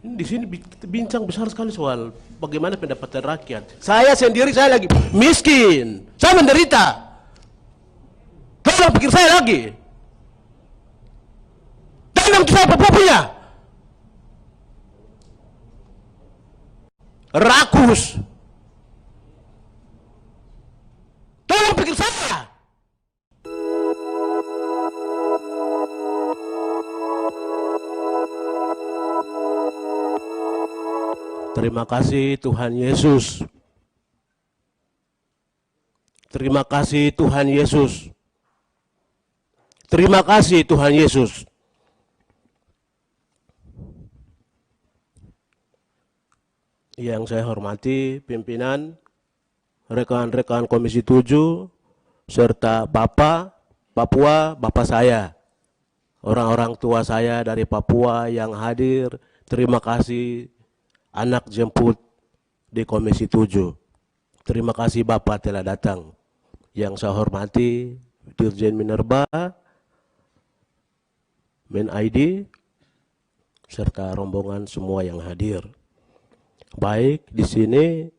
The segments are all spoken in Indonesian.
Di sini bincang besar sekali soal bagaimana pendapatan rakyat. Saya sendiri, saya lagi miskin, saya menderita. Tolong pikir saya lagi. Tanam saya apa punya? Rakus. Tolong pikir saya. Terima kasih Tuhan Yesus. Terima kasih Tuhan Yesus. Terima kasih Tuhan Yesus. Yang saya hormati pimpinan, rekan-rekan Komisi 7, serta Bapak Papua, Bapak saya, orang-orang tua saya dari Papua yang hadir, terima kasih anak jemput di Komisi 7. Terima kasih Bapak telah datang. Yang saya hormati Dirjen Minerba, Men ID, serta rombongan semua yang hadir. Baik, di sini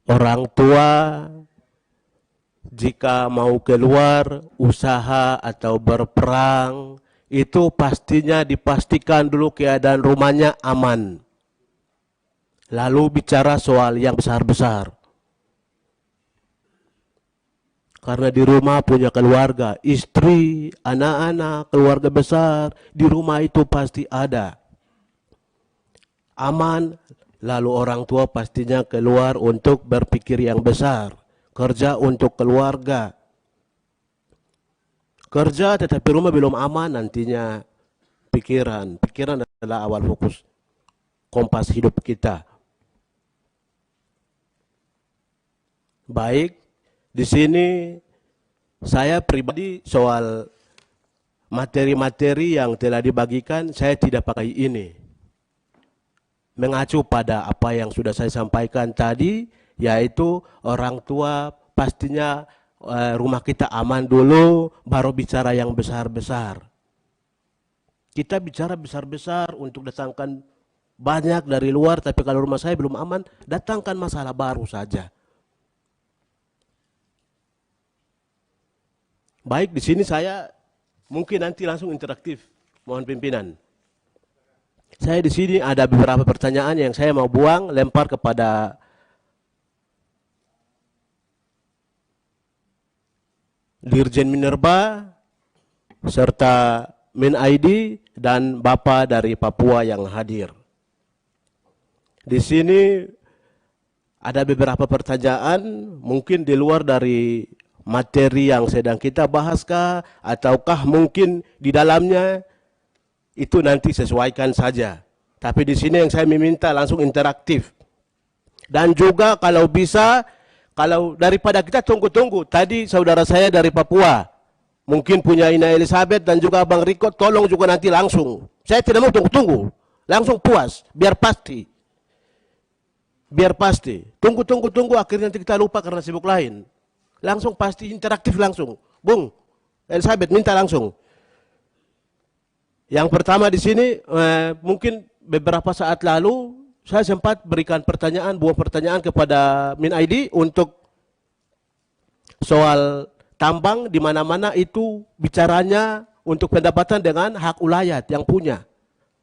orang tua jika mau keluar usaha atau berperang, itu pastinya dipastikan dulu keadaan rumahnya aman. Lalu bicara soal yang besar-besar. Karena di rumah punya keluarga, istri, anak-anak, keluarga besar, di rumah itu pasti ada. Aman, lalu orang tua pastinya keluar untuk berpikir yang besar. Kerja untuk keluarga. Kerja tetapi rumah belum aman, nantinya pikiran. Pikiran adalah awal fokus kompas hidup kita. Baik, di sini saya pribadi soal materi-materi yang telah dibagikan, saya tidak pakai ini. Mengacu pada apa yang sudah saya sampaikan tadi, yaitu orang tua pastinya rumah kita aman dulu, baru bicara yang besar-besar. Kita bicara besar-besar untuk datangkan banyak dari luar, tapi kalau rumah saya belum aman, datangkan masalah baru saja. Baik, di sini saya mungkin nanti langsung interaktif. Mohon pimpinan. Saya di sini ada beberapa pertanyaan yang saya mau buang, lempar kepada Dirjen Minerba serta Min ID dan Bapak dari Papua yang hadir. Di sini ada beberapa pertanyaan mungkin di luar dari materi yang sedang kita bahaskah, ataukah mungkin di dalamnya, itu nanti sesuaikan saja. Tapi di sini yang saya meminta langsung interaktif. Dan juga kalau bisa, kalau daripada kita tunggu-tunggu, tadi saudara saya dari Papua, mungkin punya Ina Elizabeth dan juga Bang Riko, tolong juga nanti langsung. Saya tidak mau tunggu-tunggu, langsung puas, biar pasti. Biar pasti. Tunggu, akhirnya nanti kita lupa karena sibuk lain. Langsung pasti interaktif langsung. Bung Elizabeth minta langsung. Yang pertama di sini mungkin beberapa saat lalu saya sempat berikan pertanyaan, buah pertanyaan kepada Min ID untuk soal tambang di mana-mana itu bicaranya untuk pendapatan dengan hak ulayat yang punya.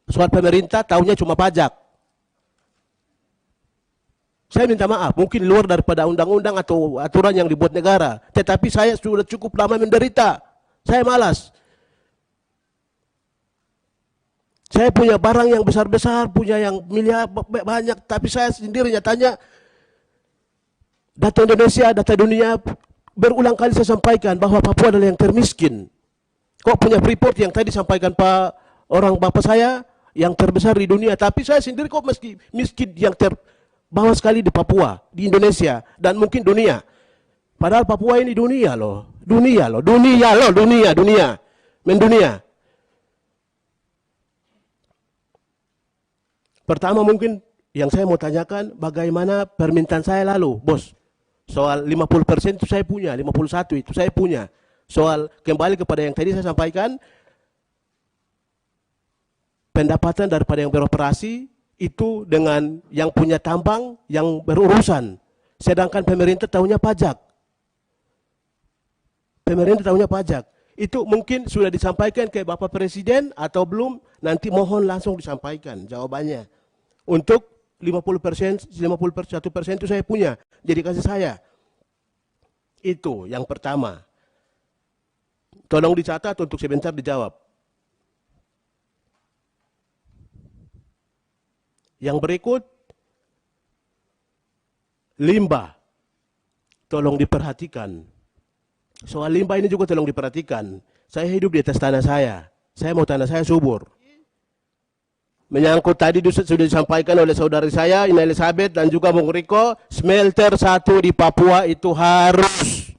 Soal pemerintah tahunya cuma pajak. Saya minta maaf, mungkin luar daripada undang-undang atau aturan yang dibuat negara. Tetapi saya sudah cukup lama menderita. Saya malas. Saya punya barang yang besar-besar, punya yang miliar banyak. Tapi saya sendiri nyatanya, data Indonesia, data dunia, berulang kali saya sampaikan bahwa Papua adalah yang termiskin. Kok punya Freeport yang tadi sampaikan Pak orang Bapak saya, yang terbesar di dunia. Tapi saya sendiri kok meski miskin yang bawah sekali di Papua, di Indonesia, dan mungkin dunia. Padahal Papua ini dunia loh. Dunia. Mendunia. Pertama mungkin yang saya mau tanyakan, bagaimana permintaan saya lalu, bos? Soal 50% itu saya punya, 51 itu saya punya. Soal kembali kepada yang tadi saya sampaikan, pendapatan daripada yang beroperasi itu dengan yang punya tambang yang berurusan. Sedangkan pemerintah tahunya pajak. Pemerintah tahunya pajak. Itu mungkin sudah disampaikan ke Bapak Presiden atau belum, nanti mohon langsung disampaikan jawabannya. Untuk 50%, 51% itu saya punya, jadi kasih saya. Itu yang pertama. Tolong dicatat untuk sebentar dijawab. Yang berikut, limbah. Tolong diperhatikan. Soal limbah ini juga tolong diperhatikan. Saya hidup di atas tanah saya. Saya mau tanah saya subur. Menyangkut tadi sudah disampaikan oleh saudari saya, Ina Elizabeth dan juga Bung Riko, smelter 1 di Papua itu harus.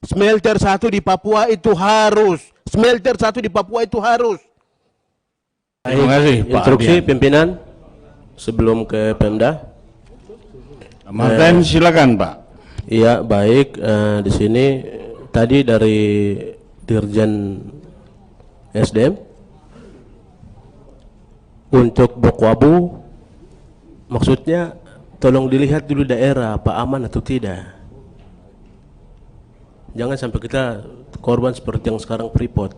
Smelter 1 di Papua itu harus. Smelter 1 di Papua itu harus. Terima kasih, Pak Instruksi Ardian. pimpinan sebelum ke Pemda. Martin, silakan Pak. Iya, baik. Di sini tadi dari Dirjen SDM untuk Bokwabu, maksudnya tolong dilihat dulu daerah apa aman atau tidak. Jangan sampai kita korban seperti yang sekarang Freeport.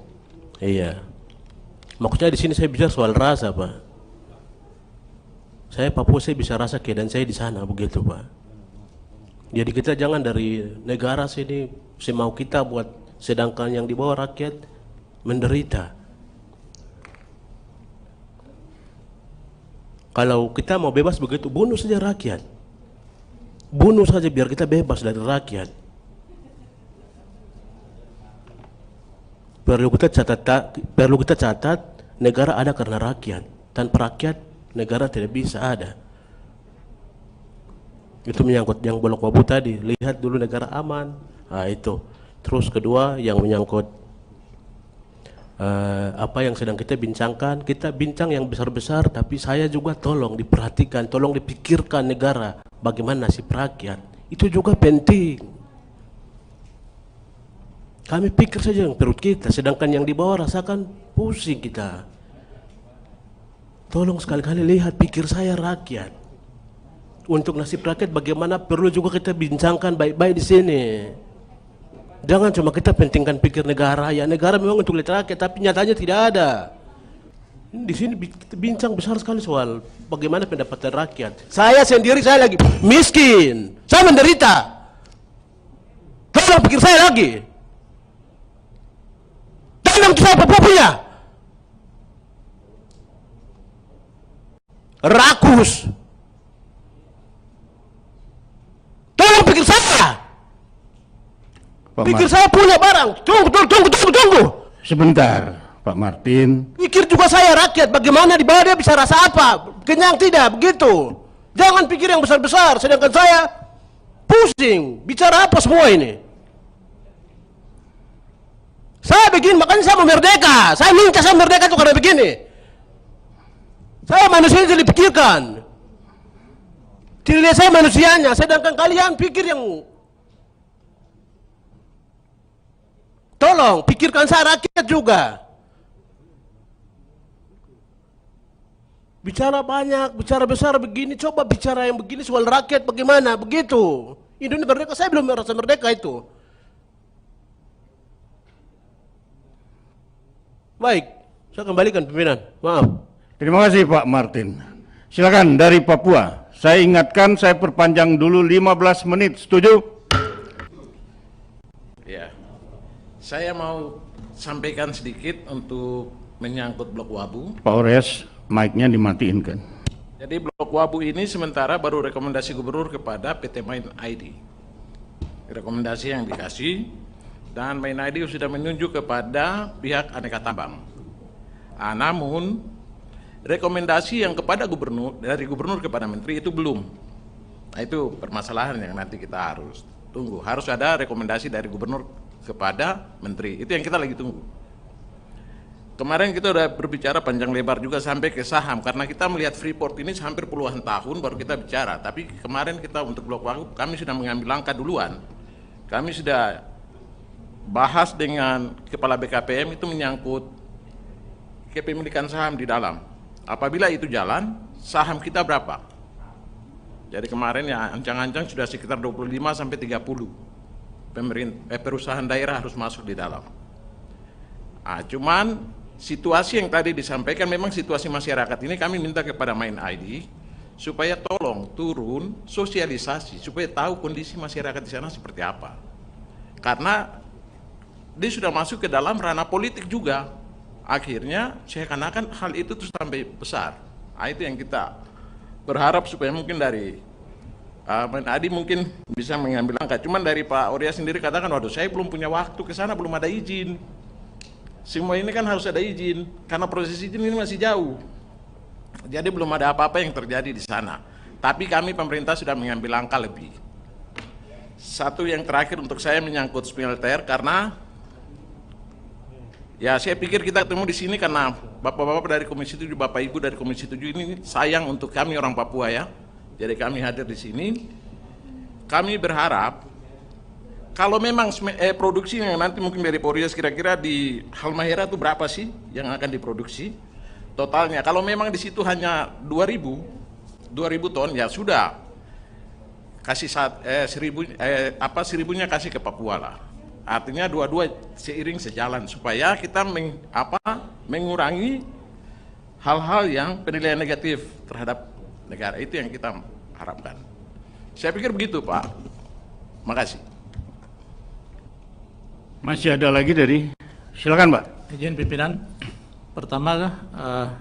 Iya. Maksudnya di sini saya bicara soal rasa, Pak. Saya Papua, saya bisa rasa keadaan saya di sana, begitu, Pak. Jadi kita jangan dari negara sini semau kita buat, sedangkan yang di bawah rakyat menderita. Kalau kita mau bebas begitu, bunuh saja rakyat. Bunuh saja biar kita bebas dari rakyat. Perlu kita catat, negara ada karena rakyat. Tanpa rakyat, negara tidak bisa ada. Itu menyangkut yang Blok Wabu tadi. Lihat dulu negara aman. Nah, itu. Terus kedua yang menyangkut apa yang sedang kita bincangkan. Kita bincang yang besar-besar, tapi saya juga tolong diperhatikan, tolong dipikirkan negara. Bagaimana nasib rakyat. Itu juga penting. Kami pikir saja yang perut kita, sedangkan yang di bawah rasakan pusing kita. Tolong sekali-kali lihat pikir saya rakyat. Untuk nasib rakyat bagaimana perlu juga kita bincangkan baik-baik di sini. Jangan cuma kita pentingkan pikir negara. Ya negara memang untuk lihat rakyat, tapi nyatanya tidak ada. Di sini kita bincang besar sekali soal bagaimana pendapatan rakyat. Saya sendiri, saya lagi miskin. Saya menderita. Tolong pikir saya lagi. Tanam saya Papua punya. Rakus. Tolong pikir saya. Pikir saya punya barang. Tunggu. Sebentar, Pak Martin. Pikir juga saya rakyat. Bagaimana di bawah dia bisa rasa apa? Kenyang tidak? Begitu. Jangan pikir yang besar-besar. Sedangkan saya pusing. Bicara apa semua ini? Saya begini, makanya saya mau merdeka. Saya minta saya merdeka itu karena begini. Saya manusia yang dipikirkan. Tidak lihat saya manusianya, sedangkan kalian pikir yang... Tolong, pikirkan saya rakyat juga. Bicara banyak, bicara besar begini, coba bicara yang begini soal rakyat bagaimana, begitu. Indonesia merdeka, saya belum merasa merdeka itu. Baik, saya kembalikan pimpinan, maaf. Terima kasih Pak Martin. Silakan dari Papua. Saya ingatkan, saya perpanjang dulu 15 menit. Setuju? Ya, saya mau sampaikan sedikit untuk menyangkut Blok Wabu. Pak Ores, mic-nya dimatiin kan? Jadi Blok Wabu ini sementara baru rekomendasi gubernur kepada PT Main ID. Rekomendasi yang dikasih, dan Main ID sudah menunjuk kepada pihak Aneka Tambang. Namun rekomendasi yang kepada gubernur, dari gubernur kepada menteri itu belum. Nah, itu permasalahan yang nanti kita harus tunggu. Harus ada rekomendasi dari gubernur kepada menteri. Itu yang kita lagi tunggu. Kemarin kita udah berbicara panjang lebar juga sampai ke saham, karena kita melihat Freeport ini hampir puluhan tahun baru kita bicara. Tapi kemarin kita untuk Blok Wabu, kami sudah mengambil langkah duluan. Kami sudah bahas dengan Kepala BKPM, itu menyangkut kepemilikan saham di dalam. Apabila itu jalan, saham kita berapa? Jadi kemarin ya ancang-ancang sudah sekitar 25 sampai 30 perusahaan daerah harus masuk di dalam. Cuman situasi yang tadi disampaikan, memang situasi masyarakat ini kami minta kepada Main ID supaya tolong turun sosialisasi supaya tahu kondisi masyarakat di sana seperti apa. Karena dia sudah masuk ke dalam ranah politik juga. Akhirnya seakan-akan hal itu terus sampai besar. Itu yang kita berharap supaya mungkin dari Main ID mungkin bisa mengambil langkah. Cuman dari Pak Oria sendiri katakan, waduh saya belum punya waktu ke sana, belum ada izin. Semua ini kan harus ada izin, karena proses izin ini masih jauh. Jadi belum ada apa-apa yang terjadi di sana. Tapi kami pemerintah sudah mengambil langkah lebih. Satu yang terakhir untuk saya menyangkut smelter, karena ya saya pikir kita ketemu di sini karena bapak-bapak dari Komisi 7, bapak ibu dari Komisi 7 ini sayang untuk kami orang Papua ya. Jadi kami hadir di sini. Kami berharap kalau memang produksi yang nanti mungkin dari Polres kira-kira di Halmahera itu berapa sih yang akan diproduksi totalnya? Kalau memang di situ hanya 2.000 ton ya sudah, kasih 1.000-nya kasih ke Papua lah. Artinya dua-dua seiring sejalan supaya kita mengurangi hal-hal yang penilaian negatif terhadap negara. Itu yang kita harapkan. Saya pikir begitu Pak. Makasih. Masih ada lagi dari, silakan Pak. Izin pimpinan, pertama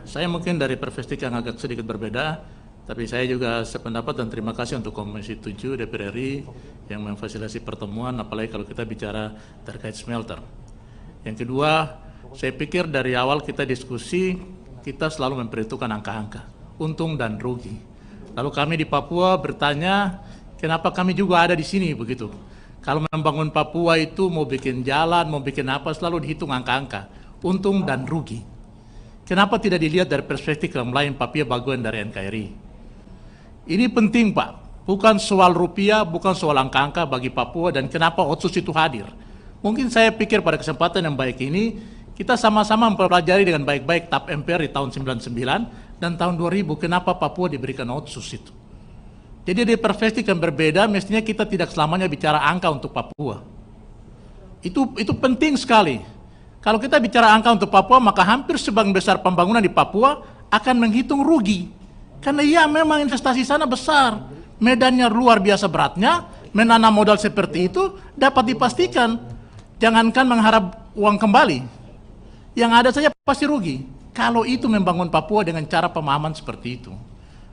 saya mungkin dari perspektif yang agak sedikit berbeda, tapi saya juga sependapat dan terima kasih untuk Komisi 7 DPR RI yang memfasilitasi pertemuan, apalagi kalau kita bicara terkait smelter. Yang kedua, saya pikir dari awal kita diskusi, kita selalu memperhitungkan angka-angka, untung dan rugi. Lalu kami di Papua bertanya, kenapa kami juga ada di sini begitu? Kalau membangun Papua itu mau bikin jalan, mau bikin apa, selalu dihitung angka-angka, untung dan rugi. Kenapa tidak dilihat dari perspektif yang lain, Papua bagian dari NKRI? Ini penting Pak, bukan soal rupiah, bukan soal angka-angka bagi Papua dan kenapa Otsus itu hadir. Mungkin saya pikir pada kesempatan yang baik ini, kita sama-sama mempelajari dengan baik-baik TAP MPR di tahun 99 dan tahun 2000, kenapa Papua diberikan Otsus itu. Jadi dari perspektif yang berbeda, mestinya kita tidak selamanya bicara angka untuk Papua. Itu penting sekali. Kalau kita bicara angka untuk Papua, maka hampir sebagian besar pembangunan di Papua akan menghitung rugi. Karena ya memang investasi sana besar, medannya luar biasa beratnya, menanam modal seperti itu dapat dipastikan. Jangankan mengharap uang kembali, yang ada saja pasti rugi. Kalau itu membangun Papua dengan cara pemahaman seperti itu.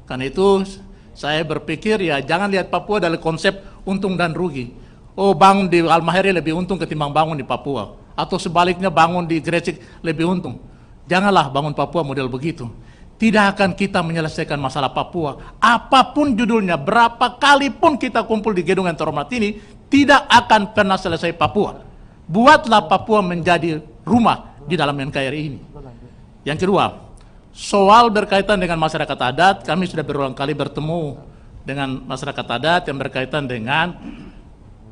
Karena itu saya berpikir ya jangan lihat Papua dari konsep untung dan rugi. Oh bangun di Halmahera lebih untung ketimbang bangun di Papua. Atau sebaliknya bangun di Gresik lebih untung. Janganlah bangun Papua model begitu. Tidak akan kita menyelesaikan masalah Papua. Apapun judulnya, berapa kali pun kita kumpul di gedung yang terhormat ini, tidak akan pernah selesai Papua. Buatlah Papua menjadi rumah di dalam NKRI ini. Yang kedua, soal berkaitan dengan masyarakat adat, kami sudah berulang kali bertemu dengan masyarakat adat yang berkaitan dengan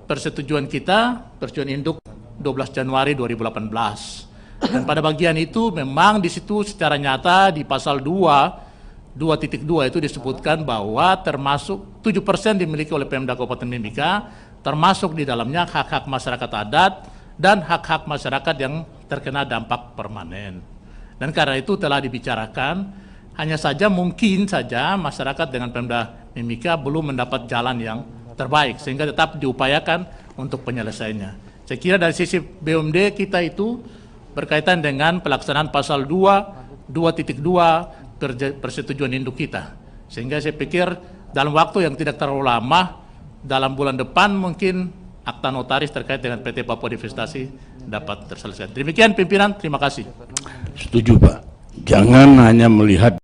persetujuan kita, persetujuan induk 12 Januari 2018. Dan pada bagian itu memang di situ secara nyata di pasal 2.2 itu disebutkan bahwa termasuk 7% dimiliki oleh Pemda Kabupaten Mimika, termasuk di dalamnya hak-hak masyarakat adat dan hak-hak masyarakat yang terkena dampak permanen. Dan karena itu telah dibicarakan, hanya saja mungkin saja masyarakat dengan Pemda Mimika belum mendapat jalan yang terbaik, sehingga tetap diupayakan untuk penyelesaiannya. Saya kira dari sisi BUMD kita itu berkaitan dengan pelaksanaan pasal 2.2 persetujuan induk kita. Sehingga saya pikir dalam waktu yang tidak terlalu lama, dalam bulan depan mungkin akta notaris terkait dengan PT Papua Divestasi dapat terselesaikan. Demikian pimpinan, terima kasih. Setuju Pak. Jangan hanya melihat